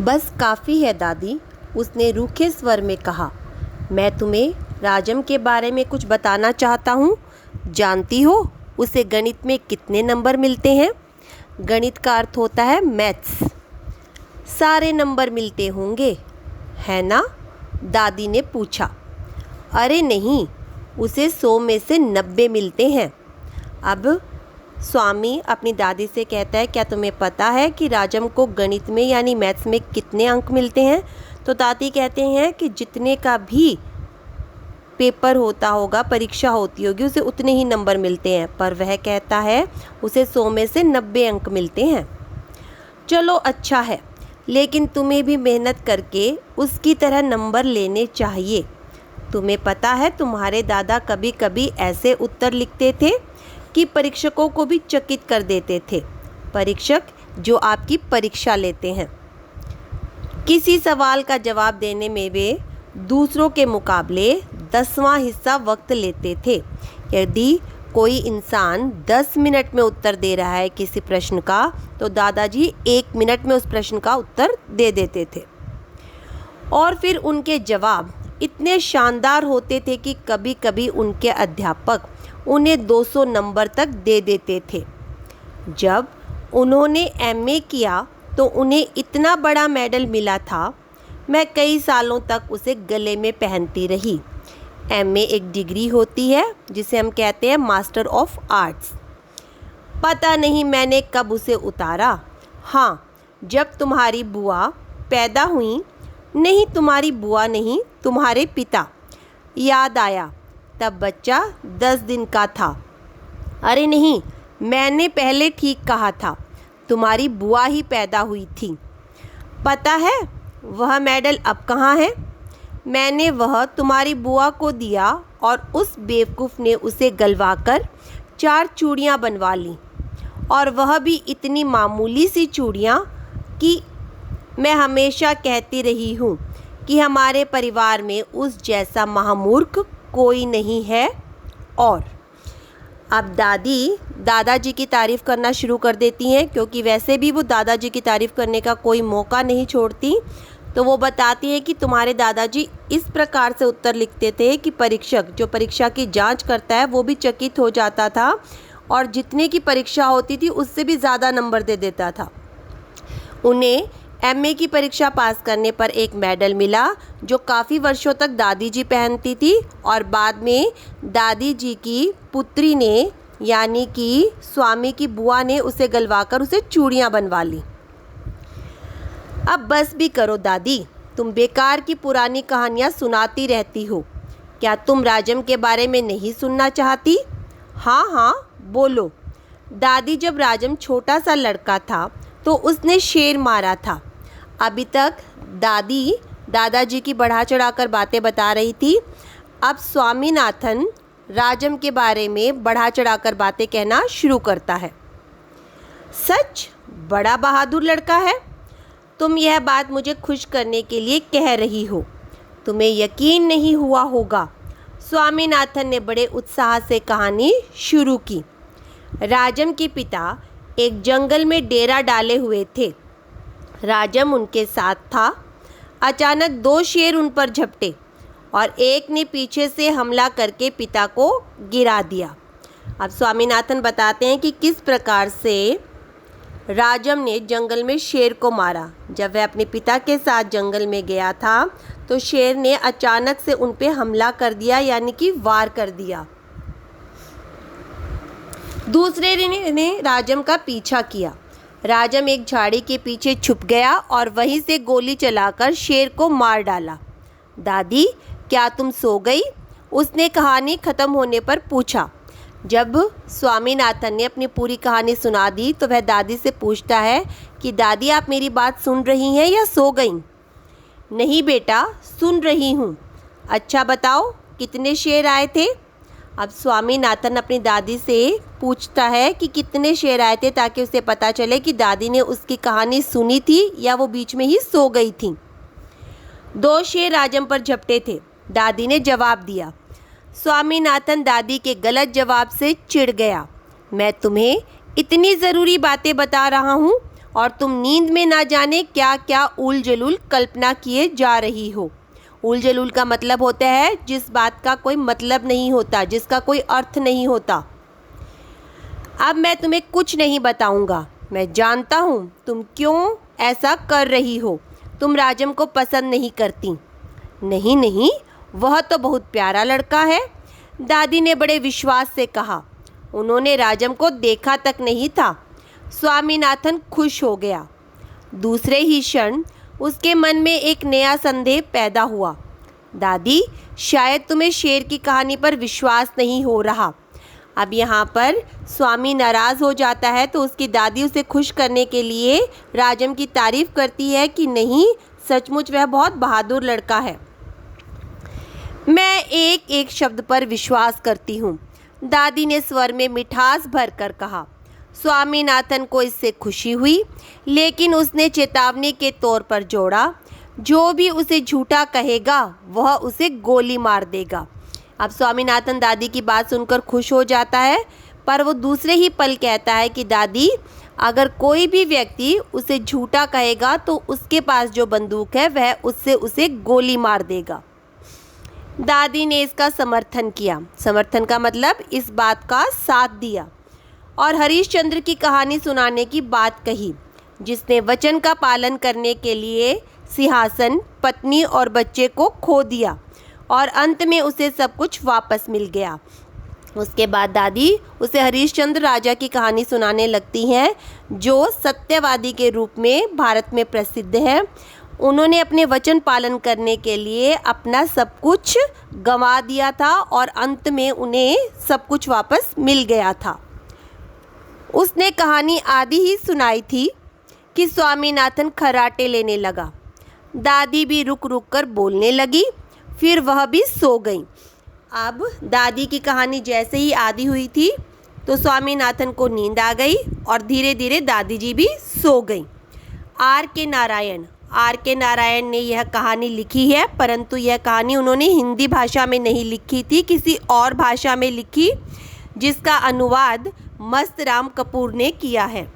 बस काफ़ी है दादी, उसने रूखे स्वर में कहा। मैं तुम्हें राजम के बारे में कुछ बताना चाहता हूँ। जानती हो उसे गणित में कितने नंबर मिलते हैं? गणित का अर्थ होता है मैथ्स। सारे नंबर मिलते होंगे, है ना? दादी ने पूछा। अरे नहीं, उसे 100 में से 90 मिलते हैं। अब स्वामी अपनी दादी से कहता है, क्या तुम्हें पता है कि राजम को गणित में यानी मैथ्स में कितने अंक मिलते हैं? तो दादी कहते हैं कि जितने का भी पेपर होता होगा, परीक्षा होती होगी, उसे उतने ही नंबर मिलते हैं, पर वह कहता है उसे 100 में से 90 अंक मिलते हैं। चलो अच्छा है, लेकिन तुम्हें भी मेहनत करके उसकी तरह नंबर लेने चाहिए। तुम्हें पता है तुम्हारे दादा कभी कभी ऐसे उत्तर लिखते थे कि परीक्षकों को भी चकित कर देते थे। परीक्षक जो आपकी परीक्षा लेते हैं, किसी सवाल का जवाब देने में वे दूसरों के मुकाबले 10वां हिस्सा वक्त लेते थे। यदि कोई इंसान 10 मिनट में उत्तर दे रहा है किसी प्रश्न का, तो दादाजी 1 मिनट में उस प्रश्न का उत्तर दे देते थे। और फिर उनके जवाब इतने शानदार होते थे कि कभी कभी उनके अध्यापक उन्हें 200 नंबर तक दे देते थे। जब उन्होंने एमए किया तो उन्हें इतना बड़ा मेडल मिला था। मैं कई सालों तक उसे गले में पहनती रही। एमए एक डिग्री होती है जिसे हम कहते हैं मास्टर ऑफ आर्ट्स। पता नहीं मैंने कब उसे उतारा। हाँ, जब तुम्हारी बुआ पैदा हुई। नहीं, तुम्हारी बुआ नहीं, तुम्हारे पिता। याद आया, तब बच्चा 10 दिन का था। अरे नहीं, मैंने पहले ठीक कहा था, तुम्हारी बुआ ही पैदा हुई थी। पता है वह मेडल अब कहाँ है? मैंने वह तुम्हारी बुआ को दिया और उस बेवकूफ़ ने उसे गलवाकर 4 चूड़ियाँ बनवा लीं, और वह भी इतनी मामूली सी चूड़ियाँ कि मैं हमेशा कहती रही हूँ कि हमारे परिवार में उस जैसा महामूर्ख कोई नहीं है। और अब दादी दादाजी की तारीफ़ करना शुरू कर देती हैं, क्योंकि वैसे भी वो दादाजी की तारीफ़ करने का कोई मौका नहीं छोड़ती। तो वो बताती हैं कि तुम्हारे दादाजी इस प्रकार से उत्तर लिखते थे कि परीक्षक जो परीक्षा की जांच करता है वो भी चकित हो जाता था, और जितने की परीक्षा होती थी उससे भी ज़्यादा नंबर दे देता था। उन्हें एमए की परीक्षा पास करने पर एक मेडल मिला जो काफ़ी वर्षों तक दादी जी पहनती थी, और बाद में दादी जी की पुत्री ने यानी कि स्वामी की बुआ ने उसे गलवाकर उसे चूड़ियाँ बनवा ली। अब बस भी करो दादी, तुम बेकार की पुरानी कहानियाँ सुनाती रहती हो। क्या तुम राजम के बारे में नहीं सुनना चाहती? हाँ हाँ, बोलो। दादी, जब राजम छोटा सा लड़का था तो उसने शेर मारा था। अभी तक दादी दादाजी की बढ़ा चढ़ाकर बातें बता रही थी। अब स्वामीनाथन राजम के बारे में बढ़ा चढ़ाकर बातें कहना शुरू करता है। सच, बड़ा बहादुर लड़का है। तुम यह बात मुझे खुश करने के लिए कह रही हो। तुम्हें यकीन नहीं हुआ होगा। स्वामीनाथन ने बड़े उत्साह से कहानी शुरू की। राजम के पिता एक जंगल में डेरा डाले हुए थे। राजम उनके साथ था। अचानक 2 शेर उन पर झपटे और एक ने पीछे से हमला करके पिता को गिरा दिया। अब स्वामीनाथन बताते हैं कि किस प्रकार से राजम ने जंगल में शेर को मारा। जब वह अपने पिता के साथ जंगल में गया था तो शेर ने अचानक से उन पे हमला कर दिया, यानी कि वार कर दिया। दूसरे ने राजम का पीछा किया। राजम एक झाड़ी के पीछे छुप गया और वहीं से गोली चलाकर शेर को मार डाला। दादी, क्या तुम सो गई? उसने कहानी खत्म होने पर पूछा। जब स्वामीनाथन ने अपनी पूरी कहानी सुना दी तो वह दादी से पूछता है कि दादी, आप मेरी बात सुन रही हैं या सो गईं? नहीं बेटा, सुन रही हूँ। अच्छा बताओ, कितने शेर आए थे? अब स्वामीनाथन अपनी दादी से पूछता है कि कितने शेर आए थे, ताकि उसे पता चले कि दादी ने उसकी कहानी सुनी थी या वो बीच में ही सो गई थी। 2 शेर राजम पर झपटे थे, दादी ने जवाब दिया। स्वामीनाथन दादी के गलत जवाब से चिढ़ गया। मैं तुम्हें इतनी ज़रूरी बातें बता रहा हूँ और तुम नींद में ना जाने क्या क्या उल जलूल कल्पना किए जा रही हो। उल जलूल का मतलब होता है जिस बात का कोई मतलब नहीं होता, जिसका कोई अर्थ नहीं होता। अब मैं तुम्हें कुछ नहीं बताऊंगा। मैं जानता हूँ तुम क्यों ऐसा कर रही हो। तुम राजम को पसंद नहीं करती। नहीं नहीं, वह तो बहुत प्यारा लड़का है, दादी ने बड़े विश्वास से कहा। उन्होंने राजम को देखा तक नहीं था। स्वामीनाथन खुश हो गया। दूसरे ही क्षण उसके मन में एक नया संदेह पैदा हुआ। दादी, शायद तुम्हें शेर की कहानी पर विश्वास नहीं हो रहा। अब यहाँ पर स्वामी नाराज़ हो जाता है तो उसकी दादी उसे खुश करने के लिए राजम की तारीफ़ करती है कि नहीं, सचमुच वह बहुत बहादुर लड़का है। मैं एक एक शब्द पर विश्वास करती हूँ, दादी ने स्वर में मिठास भर कर कहा। स्वामीनाथन को इससे खुशी हुई, लेकिन उसने चेतावनी के तौर पर जोड़ा, जो भी उसे झूठा कहेगा वह उसे गोली मार देगा। अब स्वामीनाथन दादी की बात सुनकर खुश हो जाता है, पर वो दूसरे ही पल कहता है कि दादी, अगर कोई भी व्यक्ति उसे झूठा कहेगा तो उसके पास जो बंदूक है वह उससे उसे गोली मार देगा। दादी ने इसका समर्थन किया। समर्थन का मतलब इस बात का साथ दिया और हरिश्चंद्र की कहानी सुनाने की बात कही, जिसने वचन का पालन करने के लिए सिंहासन, पत्नी और बच्चे को खो दिया और अंत में उसे सब कुछ वापस मिल गया। उसके बाद दादी उसे हरिश्चंद्र राजा की कहानी सुनाने लगती हैं, जो सत्यवादी के रूप में भारत में प्रसिद्ध है। उन्होंने अपने वचन पालन करने के लिए अपना सब कुछ गंवा दिया था और अंत में उन्हें सब कुछ वापस मिल गया था। उसने कहानी आधी ही सुनाई थी कि स्वामीनाथन खर्राटे लेने लगा। दादी भी रुक रुक कर बोलने लगी, फिर वह भी सो गई। अब दादी की कहानी जैसे ही आधी हुई थी तो स्वामीनाथन को नींद आ गई और धीरे धीरे दादी जी भी सो गई। आर के नारायण ने यह कहानी लिखी है, परंतु यह कहानी उन्होंने हिंदी भाषा में नहीं लिखी थी, किसी और भाषा में लिखी, जिसका अनुवाद मस्त राम कपूर ने किया है।